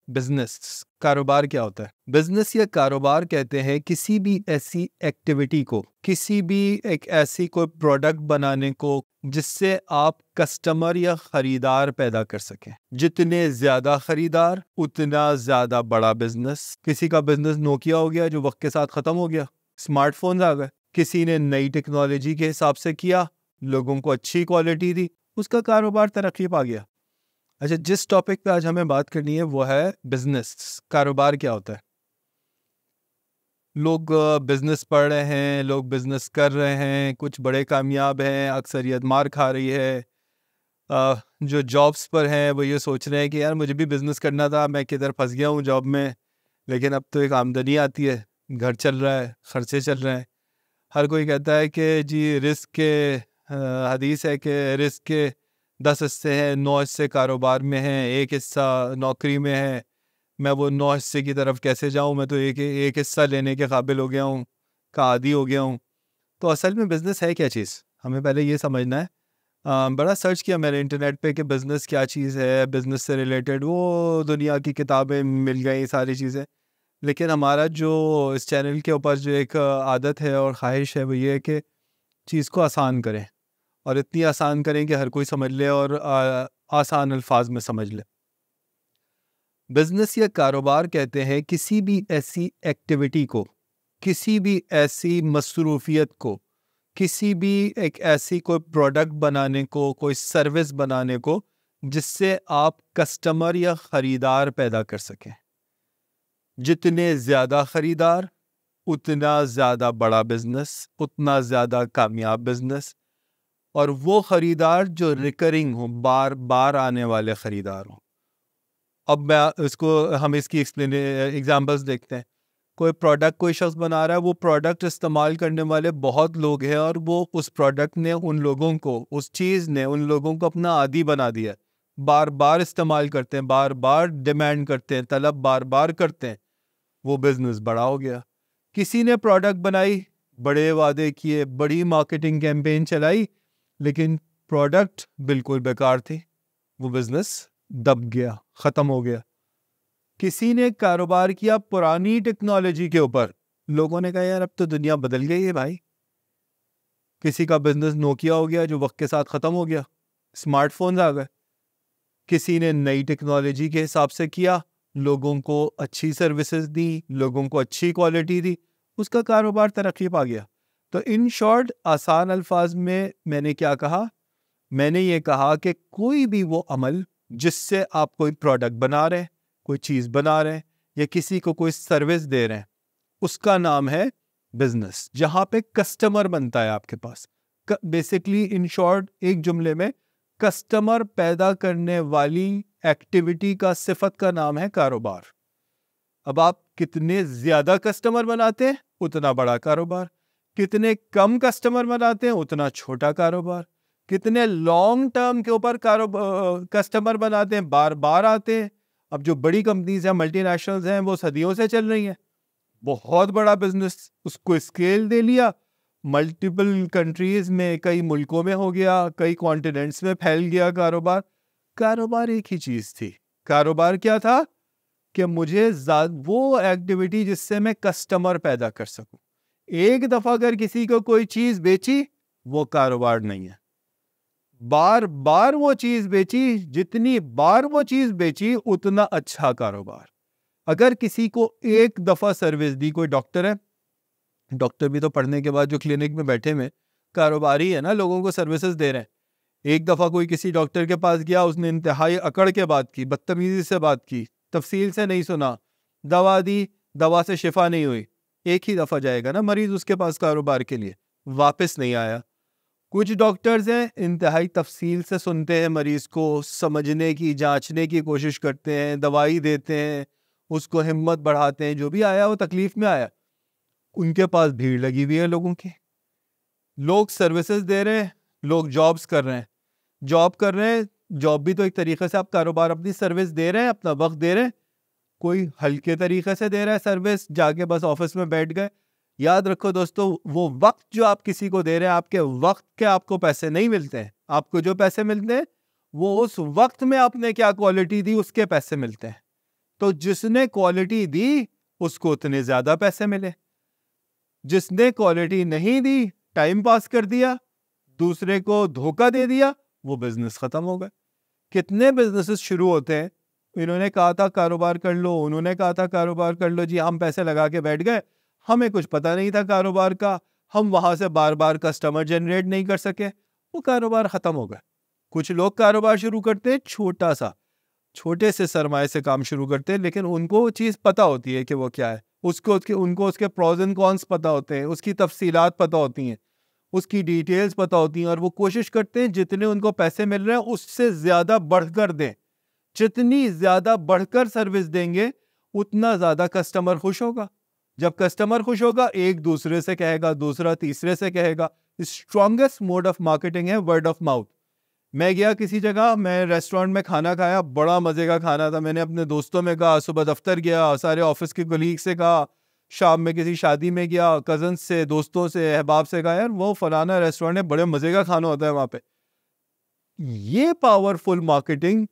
Business कारोबार क्या होता है? बिजनेस या कारोबार कहते हैं किसी भी ऐसी एक्टिविटी को, किसी भी एक ऐसी कोई प्रोडक्ट बनाने को जिससे आप कस्टमर या खरीदार पैदा कर सकें। जितने ज्यादा खरीदार उतना ज्यादा बड़ा बिजनेस। किसी का बिजनेस नोकिया हो गया जो वक्त के साथ खत्म हो गया, स्मार्टफोन्स आ गए। किसी ने नई टेक्नोलॉजी के हिसाब से किया, लोगों को अच्छी क्वालिटी दी, उसका कारोबार तरक्की पा गया। अच्छा, जिस टॉपिक पे आज हमें बात करनी है वो है बिजनेस कारोबार क्या होता है। लोग बिजनेस पढ़ रहे हैं, लोग बिजनेस कर रहे हैं, कुछ बड़े कामयाब हैं, अक्सरियत मार खा रही है। जो जॉब्स पर हैं वो ये सोच रहे हैं कि यार मुझे भी बिजनेस करना था, मैं किधर फंस गया हूँ जॉब में, लेकिन अब तो एक आमदनी आती है, घर चल रहा है, खर्चे चल रहे हैं। हर कोई कहता है कि जी रिस्क के हदीस है कि रिस्क के 10 हिस्से हैं, 9 हिस्से कारोबार में हैं, एक हिस्सा नौकरी में है। मैं वो 9 हिस्से की तरफ कैसे जाऊं? मैं तो एक हिस्सा लेने के काबिल हो गया हूं, का आदी हो गया हूं। तो असल में बिज़नेस है क्या चीज़, हमें पहले ये समझना है। बड़ा सर्च किया मैंने इंटरनेट पे कि बिज़नेस क्या चीज़ है, बिज़नेस से रिलेटेड वो दुनिया की किताबें मिल गई, सारी चीज़ें। लेकिन हमारा जो इस चैनल के ऊपर जो एक आदत है और ख्वाहिश है वो ये है कि चीज़ को आसान करें, और इतनी आसान करें कि हर कोई समझ ले और आसान अल्फाज में समझ ले। बिजनेस या कारोबार कहते हैं किसी भी ऐसी एक्टिविटी को, किसी भी ऐसी मसरूफियत को, किसी भी एक ऐसी कोई प्रोडक्ट बनाने को, कोई सर्विस बनाने को जिससे आप कस्टमर या खरीदार पैदा कर सकें। जितने ज़्यादा खरीदार उतना ज़्यादा बड़ा बिजनेस, उतना ज़्यादा कामयाब बिजनेस। और वो खरीदार जो रिकरिंग हो, बार बार आने वाले खरीदार हो। अब हम इसकी एग्जांपल्स देखते हैं। कोई प्रोडक्ट कोई शख्स बना रहा है, वो प्रोडक्ट इस्तेमाल करने वाले बहुत लोग हैं और वो उस प्रोडक्ट ने उन लोगों को, उस चीज़ ने उन लोगों को अपना आदी बना दिया। बार बार इस्तेमाल करते हैं, बार बार डिमांड करते हैं, तलब बार बार करते हैं, वो बिजनेस बड़ा हो गया। किसी ने प्रोडक्ट बनाई, बड़े वादे किए, बड़ी मार्केटिंग कैंपेन चलाई, लेकिन प्रोडक्ट बिल्कुल बेकार थी, वो बिजनेस दब गया, खत्म हो गया। किसी ने कारोबार किया पुरानी टेक्नोलॉजी के ऊपर, लोगों ने कहा यार अब तो दुनिया बदल गई है भाई। किसी का बिजनेस नोकिया हो गया जो वक्त के साथ खत्म हो गया, स्मार्टफोन्स आ गए। किसी ने नई टेक्नोलॉजी के हिसाब से किया, लोगों को अच्छी सर्विसेज दी, लोगों को अच्छी क्वालिटी दी, उसका कारोबार तरक्की पा गया। तो इन शॉर्ट, आसान अल्फाज में मैंने क्या कहा? मैंने ये कहा कि कोई भी वो अमल जिससे आप कोई प्रोडक्ट बना रहे हैं, कोई चीज़ बना रहे हैं, या किसी को कोई सर्विस दे रहे हैं, उसका नाम है बिजनेस। जहां पे कस्टमर बनता है आपके पास, बेसिकली इन शॉर्ट एक जुमले में, कस्टमर पैदा करने वाली एक्टिविटी का, सिफत का नाम है कारोबार। अब आप कितने ज्यादा कस्टमर बनाते हैं उतना बड़ा कारोबार, कितने कम कस्टमर बनाते हैं उतना छोटा कारोबार, कितने लॉन्ग टर्म के ऊपर कस्टमर बनाते हैं, बार बार आते हैं। अब जो बड़ी कंपनीज हैं, मल्टीनेशनल्स हैं, वो सदियों से चल रही हैं, बहुत बड़ा बिजनेस, उसको स्केल दे लिया, मल्टीपल कंट्रीज में, कई मुल्कों में हो गया, कई कॉन्टिनेंट्स में फैल गया कारोबार। कारोबार एक ही चीज थी। कारोबार क्या था? कि मुझे वो एक्टिविटी जिससे मैं कस्टमर पैदा कर सकूं। एक दफा अगर किसी को कोई चीज बेची, वो कारोबार नहीं है। बार बार वो चीज बेची, जितनी बार वो चीज बेची उतना अच्छा कारोबार। अगर किसी को एक दफा सर्विस दी, कोई डॉक्टर है, डॉक्टर भी तो पढ़ने के बाद जो क्लिनिक में बैठे में कारोबारी है ना, लोगों को सर्विसेज दे रहे हैं। एक दफा कोई किसी डॉक्टर के पास गया, उसने इंतहाई अकड़ के बात की, बदतमीजी से बात की, तफसील से नहीं सुना, दवा दी, दवा से शिफा नहीं हुई, एक ही दफा जाएगा ना मरीज उसके पास कारोबार के लिए, वापस नहीं आया। कुछ डॉक्टर्स हैं इंतहाई तफसील से सुनते हैं मरीज को, समझने की, जांचने की कोशिश करते हैं, दवाई देते हैं, उसको हिम्मत बढ़ाते हैं, जो भी आया वो तकलीफ में आया। उनके पास भीड़ लगी हुई है लोगों की, लोग सर्विसेज दे रहे हैं, लोग जॉब्स कर रहे हैं, जॉब कर रहे हैं, जॉब भी तो एक तरीके से आप कारोबार, अपनी सर्विस दे रहे हैं, अपना वक्त दे रहे हैं। कोई हल्के तरीके से दे रहा है सर्विस, जाके बस ऑफिस में बैठ गए। याद रखो दोस्तों, वो वक्त जो आप किसी को दे रहे हैं, आपके वक्त के आपको पैसे नहीं मिलते हैं। आपको जो पैसे मिलते हैं वो उस वक्त में आपने क्या क्वालिटी दी उसके पैसे मिलते हैं। तो जिसने क्वालिटी दी उसको उतने ज्यादा पैसे मिले, जिसने क्वालिटी नहीं दी, टाइम पास कर दिया, दूसरे को धोखा दे दिया, वो बिजनेस खत्म हो गया। कितने बिजनेसेस शुरू होते हैं, इन्होंने कहा था कारोबार कर लो, उन्होंने कहा था कारोबार कर लो, जी हम पैसे लगा के बैठ गए, हमें कुछ पता नहीं था कारोबार का, हम वहां से बार बार कस्टमर जनरेट नहीं कर सके, वो कारोबार खत्म हो गया। कुछ लोग कारोबार शुरू करते हैं छोटा सा, छोटे से सरमाए से काम शुरू करते हैं, लेकिन उनको वो चीज़ पता होती है कि वो क्या है, उनको उसके प्रोज एंड कॉन्स पता होते हैं, उसकी तफसीलात पता होती हैं, उसकी डिटेल्स पता होती हैं, और वो कोशिश करते हैं जितने उनको पैसे मिल रहे हैं उससे ज़्यादा बढ़कर दें। जितनी ज़्यादा बढ़कर सर्विस देंगे उतना ज़्यादा कस्टमर खुश होगा। जब कस्टमर खुश होगा, एक दूसरे से कहेगा, दूसरा तीसरे से कहेगा। स्ट्रॉन्गेस्ट मोड ऑफ मार्केटिंग है वर्ड ऑफ माउथ। मैं गया किसी जगह, मैं रेस्टोरेंट में खाना खाया, बड़ा मज़े का खाना था, मैंने अपने दोस्तों में कहा, सुबह दफ्तर गया, सारे ऑफिस के कलीग से कहा, शाम में किसी शादी में गया, कज़न से, दोस्तों से, अहबाब से कहा, यार वो फलाना रेस्टोरेंट है, बड़े मज़े का खाना होता है वहाँ पे। ये पावरफुल मार्केटिंग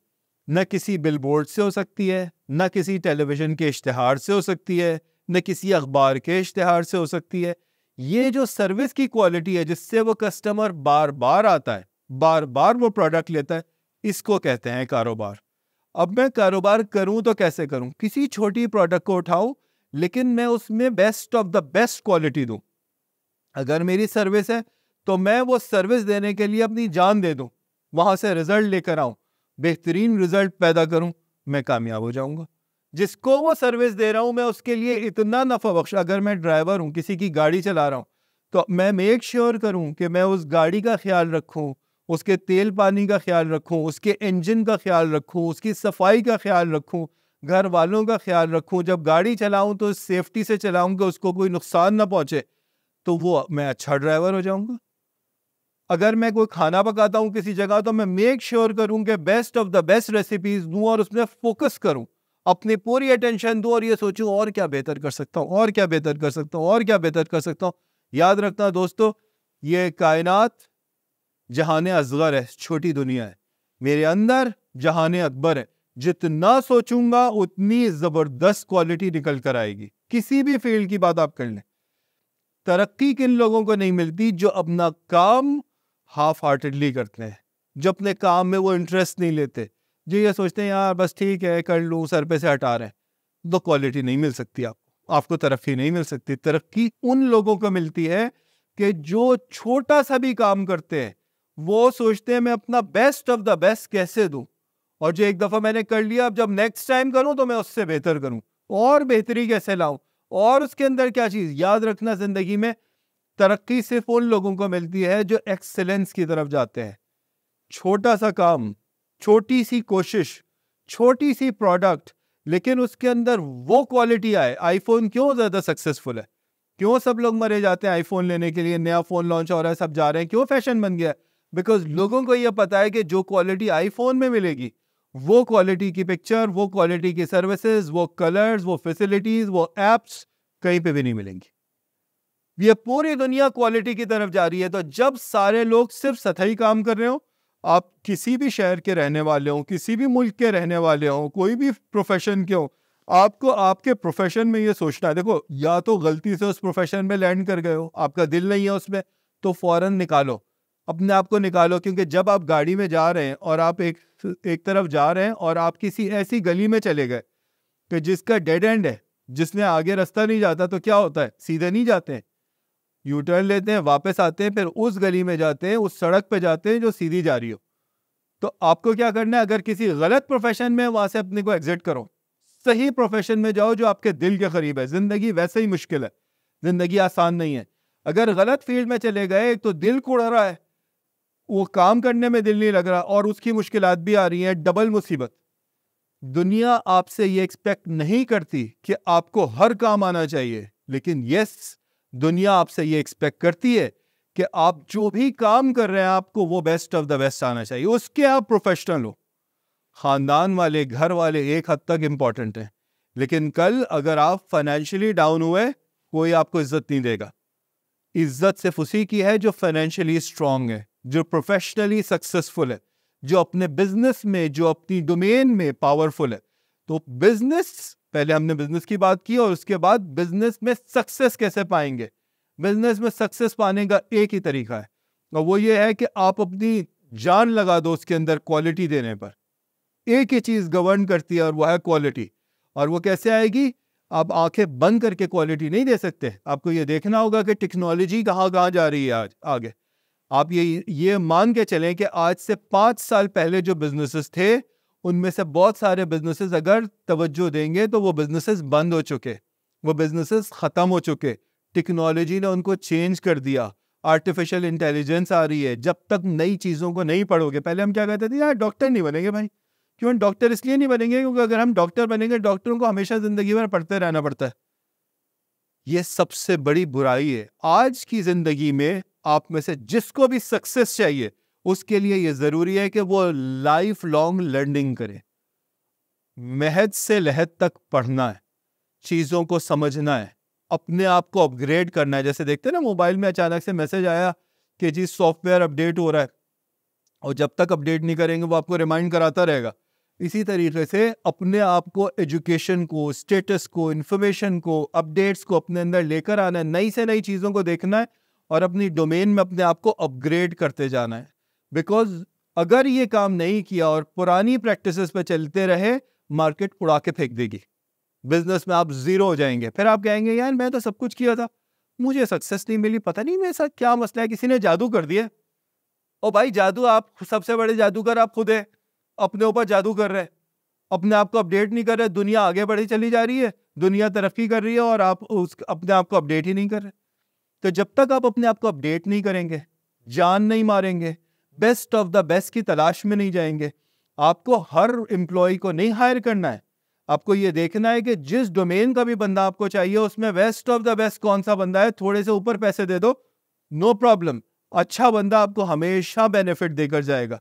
न किसी बिलबोर्ड से हो सकती है, न किसी टेलीविज़न के इश्तिहार से हो सकती है, न किसी अखबार के इश्तिहार से हो सकती है। ये जो सर्विस की क्वालिटी है जिससे वो कस्टमर बार बार आता है, बार बार वो प्रोडक्ट लेता है, इसको कहते हैं कारोबार। अब मैं कारोबार करूं तो कैसे करूं? किसी छोटी प्रोडक्ट को उठाऊं, लेकिन मैं उसमें best of the best quality दूं। अगर मेरी सर्विस है तो मैं वो सर्विस देने के लिए अपनी जान दे दूं, वहां से रिजल्ट लेकर आऊं, बेहतरीन रिजल्ट पैदा करूं, मैं कामयाब हो जाऊंगा। जिसको वो सर्विस दे रहा हूं मैं उसके लिए इतना नफा बख्श, अगर मैं ड्राइवर हूं, किसी की गाड़ी चला रहा हूं, तो मैं मेक श्योर करूं कि मैं उस गाड़ी का ख्याल रखूं, उसके तेल पानी का ख्याल रखूं, उसके इंजन का ख्याल रखूं, उसकी सफाई का ख्याल रखूं, घर वालों का ख्याल रखूं। जब गाड़ी चलाऊं तो सेफ्टी से चलाऊं कि उसको कोई नुकसान ना पहुंचे, तो वो मैं अच्छा ड्राइवर हो जाऊंगा। अगर मैं कोई खाना पकाता हूं किसी जगह, तो मैं मेक श्योर करूं कि best of the best recipes दूं और उसमें फोकस करूं, अपनी पूरी अटेंशन दूं और ये सोचूं और क्या बेहतर कर सकता हूं, और क्या बेहतर कर सकता हूं, और क्या बेहतर कर सकता हूं। याद रखना दोस्तों, ये कायनात जहाने असगर है, छोटी दुनिया है, मेरे अंदर जहाने अकबर है। जितना सोचूंगा उतनी जबरदस्त क्वालिटी निकल कर आएगी। किसी भी फील्ड की बात आप कर लें, तरक्की किन लोगों को नहीं मिलती? जो अपना काम हाफ हार्टेडली करते हैं, जो अपने काम में वो इंटरेस्ट नहीं लेते, जो ये सोचते हैं यार बस ठीक है कर लूँ, सर पे से हटा रहे हैं, तो क्वालिटी नहीं मिल सकती आपको तरक्की नहीं मिल सकती। तरक्की उन लोगों को मिलती है कि जो छोटा सा भी काम करते हैं वो सोचते हैं मैं अपना बेस्ट ऑफ द बेस्ट कैसे दूं, और जो एक दफा मैंने कर लिया, अब जब नेक्स्ट टाइम करूं तो मैं उससे बेहतर करूं, और बेहतरी कैसे लाऊं, और उसके अंदर क्या चीज। याद रखना, जिंदगी में तरक्की सिर्फ उन लोगों को मिलती है जो एक्सेलेंस की तरफ जाते हैं। छोटा सा काम, छोटी सी कोशिश, छोटी सी प्रोडक्ट, लेकिन उसके अंदर वो क्वालिटी आए। आईफोन क्यों ज्यादा सक्सेसफुल है? क्यों सब लोग मरे जाते हैं आईफोन लेने के लिए? नया फोन लॉन्च हो रहा है, सब जा रहे हैं, क्यों फैशन बन गया? बिकॉज लोगों को यह पता है कि जो क्वालिटी आईफोन में मिलेगी, वो क्वालिटी की पिक्चर, वो क्वालिटी की सर्विसेज, वो कलर्स, वो फैसिलिटीज, वो एप्स कहीं पे भी नहीं मिलेंगी। ये पूरी दुनिया क्वालिटी की तरफ जा रही है। तो जब सारे लोग सिर्फ सतही काम कर रहे हो, आप किसी भी शहर के रहने वाले हो, किसी भी मुल्क के रहने वाले हो, कोई भी प्रोफेशन के हो, आपको आपके प्रोफेशन में ये सोचना है। देखो, या तो गलती से उस प्रोफेशन में लैंड कर गए हो, आपका दिल नहीं है उसमें, तो फौरन निकालो, अपने आप को निकालो। क्योंकि जब आप गाड़ी में जा रहे हैं और आप एक तरफ जा रहे हैं और आप किसी ऐसी गली में चले गए कि जिसका डेड एंड है, जिसमें आगे रास्ता नहीं जाता, तो क्या होता है? सीधे नहीं जाते हैं, यू टर्न लेते हैं, वापस आते हैं, फिर उस गली में जाते हैं, उस सड़क पे जाते हैं जो सीधी जा रही हो। तो आपको क्या करना है? अगर किसी गलत प्रोफेशन में, वहां से अपने को एग्जिट करो, सही प्रोफेशन में जाओ जो आपके दिल के करीब है। जिंदगी वैसे ही मुश्किल है, जिंदगी आसान नहीं है। अगर गलत फील्ड में चले गए, एक तो दिल कुड़ रहा है, वो काम करने में दिल नहीं लग रहा, और उसकी मुश्किलात भी आ रही हैं, डबल मुसीबत। दुनिया आपसे ये एक्सपेक्ट नहीं करती कि आपको हर काम आना चाहिए, लेकिन यस, दुनिया आपसे ये एक्सपेक्ट करती है कि आप जो भी काम कर रहे हैं, आपको वो बेस्ट ऑफ द बेस्ट आना चाहिए, उसके आप प्रोफेशनल हो। खानदान वाले, घर वाले एक हद तक इंपॉर्टेंट है, लेकिन कल अगर आप फाइनेंशियली डाउन हुए, कोई आपको इज्जत नहीं देगा। इज्जत सिर्फ उसी की है जो फाइनेंशियली स्ट्रांग है, जो प्रोफेशनली सक्सेसफुल है, जो अपने बिजनेस में, जो अपनी डोमेन में पावरफुल है। तो बिजनेस, पहले हमने बिजनेस की बात की और उसके बाद बिजनेस में सक्सेस कैसे पाएंगे। बिजनेस में सक्सेस पाने का एक ही तरीका है और वो ये है कि आप अपनी जान लगा दो उसके अंदर क्वालिटी देने पर। एक ही चीज गवर्न करती है और वो है क्वालिटी। और वो कैसे आएगी? आप आंखें बंद करके क्वालिटी नहीं दे सकते। आपको ये देखना होगा कि टेक्नोलॉजी कहाँ कहाँ जा रही है आज आगे। आप ये मान के चलें कि आज से 5 साल पहले जो बिजनेसेस थे उनमें से बहुत सारे बिजनेसेस अगर तवज्जो देंगे तो वो बिजनेसेस बंद हो चुके, वो बिजनेसेस खत्म हो चुके। टेक्नोलॉजी ने उनको चेंज कर दिया। आर्टिफिशियल इंटेलिजेंस आ रही है। जब तक नई चीजों को नहीं पढ़ोगे, पहले हम क्या कहते थे, यार डॉक्टर नहीं बनेंगे भाई। क्यों डॉक्टर इसलिए नहीं बनेंगे क्योंकि अगर हम डॉक्टर बनेंगे, डॉक्टरों को हमेशा जिंदगी भर पढ़ते रहना पड़ता है। ये सबसे बड़ी बुराई है आज की जिंदगी में। आप में से जिसको भी सक्सेस चाहिए उसके लिए ये जरूरी है कि वो लाइफ लॉन्ग लर्निंग करे। महद से लहद तक पढ़ना है, चीजों को समझना है, अपने आप को अपग्रेड करना है। जैसे देखते हैं ना, मोबाइल में अचानक से मैसेज आया कि जी सॉफ्टवेयर अपडेट हो रहा है, और जब तक अपडेट नहीं करेंगे वो आपको रिमाइंड कराता रहेगा। इसी तरीके से अपने आप को, एजुकेशन को, स्टेटस को, इंफॉर्मेशन को, अपडेट्स को अपने अंदर लेकर आना है। नई से नई चीज़ों को देखना है और अपनी डोमेन में अपने आप को अपग्रेड करते जाना है। बिकॉज अगर ये काम नहीं किया और पुरानी प्रैक्टिसेस पे चलते रहे, मार्केट उड़ा के फेंक देगी। बिजनेस में आप जीरो हो जाएंगे। फिर आप कहेंगे यार मैं तो सब कुछ किया था, मुझे सक्सेस नहीं मिली, पता नहीं मेरे साथ क्या मसला है, किसी ने जादू कर दिया। ओ भाई, जादू आप सबसे बड़े जादूगर आप खुद है। अपने ऊपर जादू कर रहे हैं, अपने आप को अपडेट नहीं कर रहे। दुनिया आगे बढ़ी चली जा रही है, दुनिया तरक्की कर रही है और आप अपने आप को अपडेट ही नहीं कर रहे। तो जब तक आप अपने आप को अपडेट नहीं करेंगे, जान नहीं मारेंगे, बेस्ट ऑफ द बेस्ट की तलाश में नहीं जाएंगे, आपको हर एम्प्लॉय को नहीं हायर करना है। आपको ये देखना है कि जिस डोमेन का भी बंदा आपको चाहिए उसमें बेस्ट ऑफ द बेस्ट कौन सा बंदा है। थोड़े से ऊपर पैसे दे दो, नो प्रॉब्लम, अच्छा बंदा आपको हमेशा बेनिफिट देकर जाएगा।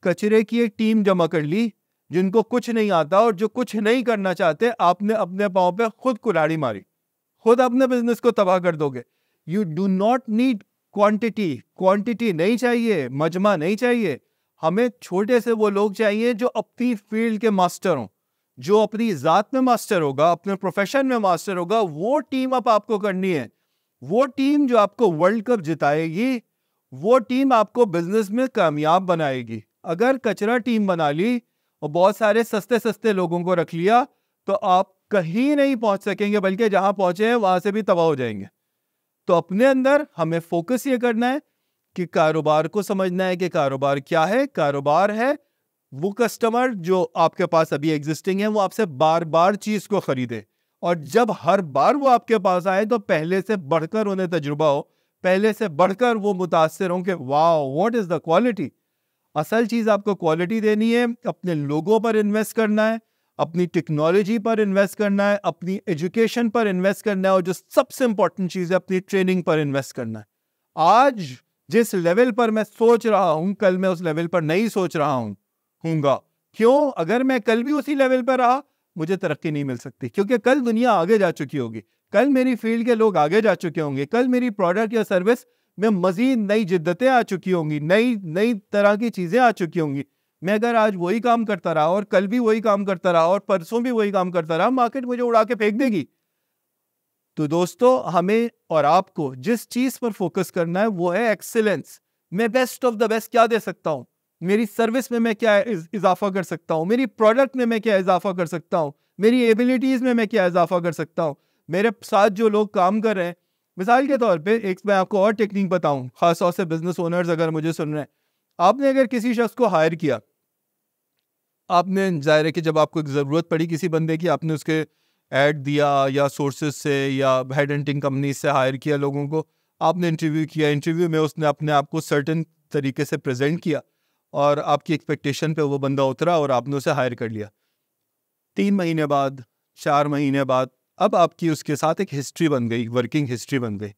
कचरे की एक टीम जमा कर ली जिनको कुछ नहीं आता और जो कुछ नहीं करना चाहते, आपने अपने पांव पे खुद कुल्हाड़ी मारी, खुद अपने बिजनेस को तबाह कर दोगे। You do not need quantity, quantity नहीं चाहिए, मजमा नहीं चाहिए। हमें छोटे से वो लोग चाहिए जो अपनी फील्ड के मास्टर हों, जो अपनी जात में मास्टर होगा, अपने प्रोफेशन में मास्टर होगा। वो टीम अप आपको करनी है। वो टीम जो आपको वर्ल्ड कप जिताएगी, वो टीम आपको बिजनेस में कामयाब बनाएगी। अगर कचरा टीम बना ली और बहुत सारे सस्ते सस्ते लोगों को रख लिया तो आप कहीं नहीं पहुंच सकेंगे, बल्कि जहां पहुंचे हैं वहां से भी तबाह हो जाएंगे। तो अपने अंदर हमें फोकस ये करना है कि कारोबार को समझना है कि कारोबार क्या है। कारोबार है वो कस्टमर जो आपके पास अभी एग्जिस्टिंग है, वो आपसे बार बार चीज को खरीदे, और जब हर बार वो आपके पास आए तो पहले से बढ़कर उन्हें तजुर्बा हो, पहले से बढ़कर वो मुतासिर हों कि wow what is the quality. असल चीज आपको क्वालिटी देनी है। अपने लोगों पर इन्वेस्ट करना है, अपनी टेक्नोलॉजी पर इन्वेस्ट करना है, अपनी एजुकेशन पर इन्वेस्ट करना है, और जो सबसे इंपॉर्टेंट चीज है अपनी ट्रेनिंग पर इन्वेस्ट करना है। आज जिस लेवल पर मैं सोच रहा हूं, कल मैं उस लेवल पर नहीं सोच रहा हूंगा। क्यों? अगर मैं कल भी उसी लेवल पर रहा, मुझे तरक्की नहीं मिल सकती, क्योंकि कल दुनिया आगे जा चुकी होगी, कल मेरी फील्ड के लोग आगे जा चुके होंगे, कल मेरी प्रोडक्ट या सर्विस में मजीद नई जिद्दतें आ चुकी होंगी, नई नई तरह की चीजें आ चुकी होंगी। मैं अगर आज वही काम करता रहा और कल भी वही काम करता रहा और परसों भी वही काम करता रहा, मार्केट मुझे उड़ा के फेंक देगी। तो दोस्तों, हमें और आपको जिस चीज पर फोकस करना है वो है एक्सीलेंस। मैं बेस्ट ऑफ द बेस्ट क्या दे सकता हूं, मेरी सर्विस में मैं क्या इजाफा कर सकता हूं, मेरी प्रोडक्ट में मैं क्या इजाफा कर सकता हूं, मेरी एबिलिटीज में मैं क्या इजाफा कर सकता हूं। मेरे साथ जो लोग काम कर रहे हैं, मिसाल के तौर पे एक मैं आपको और टेक्निक बताऊं, खासतौर से बिजनेस ओनर्स अगर मुझे सुन रहे हैं, आपने अगर किसी शख्स को हायर किया, आपने जाहिर है कि जब आपको जरूरत पड़ी किसी बंदे की, आपने उसके ऐड दिया या सोर्सेज से या हेड हंटिंग कंपनी से हायर किया लोगों को, आपने इंटरव्यू किया, इंटरव्यू में उसने अपने आप को सर्टेन तरीके से प्रेजेंट किया और आपकी एक्सपेक्टेशन पे वो बंदा उतरा और आपने उसे हायर कर लिया। 3 महीने बाद, 4 महीने बाद, अब आपकी उसके साथ एक हिस्ट्री बन गई, वर्किंग हिस्ट्री बन गई।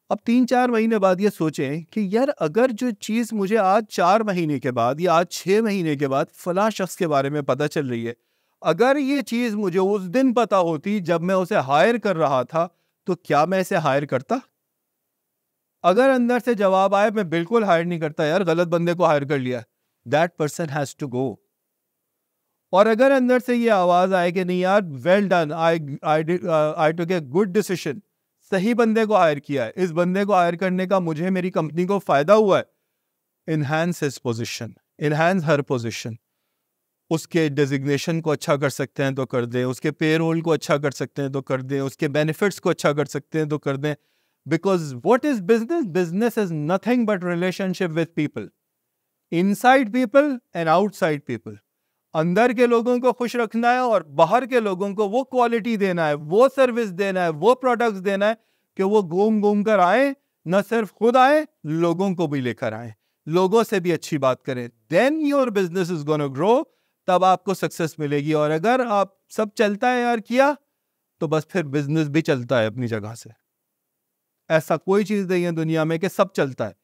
अब 3-4 महीने बाद ये सोचें कि यार अगर जो चीज़ मुझे आज 4 महीने के बाद या आज 6 महीने के बाद फला शख्स के बारे में पता चल रही है, अगर ये चीज़ मुझे उस दिन पता होती जब मैं उसे हायर कर रहा था, तो क्या मैं इसे हायर करता? अगर अंदर से जवाब आए मैं बिल्कुल हायर नहीं करता, यार गलत बंदे को हायर कर लिया, that person has to go. और अगर अंदर से ये आवाज आए कि नहीं यार, well done, I took a good decision, सही बंदे को हायर किया है, इस बंदे को हायर करने का मुझे, मेरी कंपनी को फायदा हुआ है, इनहैंस हिज पोजीशन, इनहैंस हर पोजीशन। उसके डेजिग्नेशन को अच्छा कर सकते हैं तो कर दें, उसके पेरोल को अच्छा कर सकते हैं तो कर दें, उसके बेनिफिट्स को अच्छा कर सकते हैं तो कर दें। Because what is business? Business is nothing but relationship with people, inside people and outside people. अंदर के लोगों को खुश रखना है और बाहर के लोगों को वो क्वालिटी देना है, वो सर्विस देना है, वो प्रोडक्ट्स देना है कि वो घूम घूम कर आए, न सिर्फ खुद आए, लोगों को भी लेकर आए, लोगों से भी अच्छी बात करें। Then your business is gonna grow, तब आपको सक्सेस मिलेगी। और अगर आप सब चलता है यार किया, तो बस फिर बिजनेस भी चलता है अपनी जगह से। ऐसा कोई चीज नहीं है दुनिया में कि सब चलता है,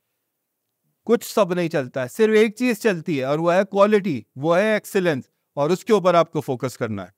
कुछ सब नहीं चलता है, सिर्फ एक चीज चलती है और वो है क्वालिटी, वो है एक्सीलेंस, और उसके ऊपर आपको फोकस करना है।